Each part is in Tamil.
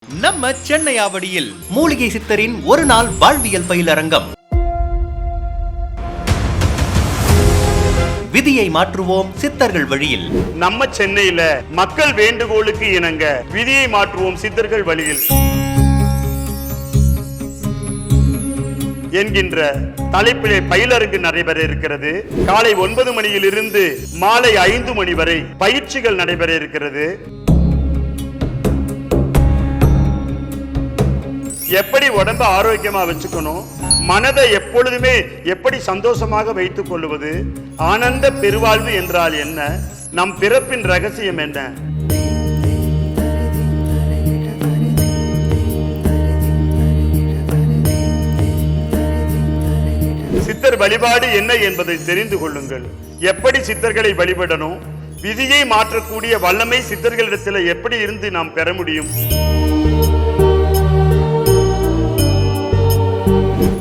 நம்ம சென்னை ஆவடியில் மூலிகை சித்தரின் ஒரு நாள் வாழ்வியல் பயிலரங்கம். விதியை மாற்றுவோம் சித்தர்கள் வழியில். நம்ம சென்னையில மக்கள் வேண்டுகோளுக்கு இணங்க விதியை மாற்றுவோம் சித்தர்கள் வழியில் என்கின்ற தலைப்பிலே பயிலரங்கு நடைபெற இருக்கிறது. காலை 9 மணியிலிருந்து மாலை 5 மணி வரை பயிற்சிகள் நடைபெற இருக்கிறது. எப்படி உடம்ப ஆரோக்கியமா வச்சுக்கணும், மனதை எப்பொழுதுமே எப்படி சந்தோஷமாக வைத்துக் கொள்வது, ஆனந்த பெருவாழ்வு என்றால் என்ன, நம் பிறப்பின் ரகசியம் என்ன, சித்தர் வழிபாடு என்ன என்பதை தெரிந்து கொள்ளுங்கள். எப்படி சித்தர்களை வழிபடணும், விதியை மாற்றக்கூடிய வல்லமை சித்தர்களிடத்தில் எப்படி இருந்து நாம் பெற முடியும்,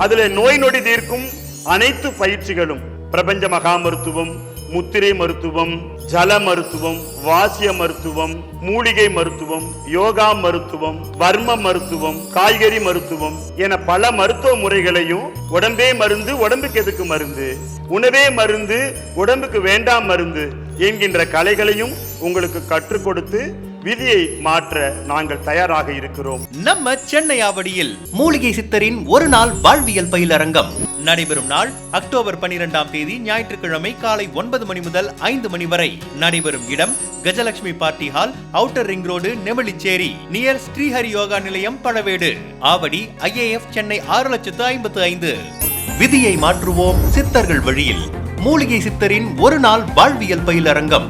அதுல நோய் நொடி தீர்க்கும் அனைத்து பயிற்சிகளும், பிரபஞ்ச மகா மருத்துவம், முத்திரை மருத்துவம், ஜல மருத்துவம், வாசிய மருத்துவம், மூலிகை மருத்துவம், யோகா மருத்துவம், வர்ம மருத்துவம், காய்கறி மருத்துவம் என பல மருத்துவ முறைகளையும், உடம்பே மருந்து உடம்புக்கு எதுக்கு மருந்து, உணவே மருந்து உடம்புக்கு வேண்டாம் மருந்து என்கின்ற கலைகளையும் உங்களுக்கு கற்றுக் கொடுத்து விதியை மாற்ற நாங்கள் தயாராக இருக்கிறோம். நம்ம சென்னை ஆவடியில் மூலிகை சித்தரின் ஒரு நாள் வாழ்வியல் பயிலரங்கம் நடைபெறும் நாள் அக்டோபர் 12ஆம் தேதி ஞாயிற்றுக்கிழமை காலை 9 மணி முதல் 5 மணி வரை. நடைபெறும் இடம் Gajalakshmi party hall, outer ring road, Nemilicherry, near Srihari Yoga Nilayam, Pazhavedu, Avadi, IAF Chennai 6,55,000. விதியை மாற்றுவோம் சித்தர்கள் வழியில் மூலிகை சித்தரின் ஒரு நாள் வாழ்வியல் பயிலரங்கம்.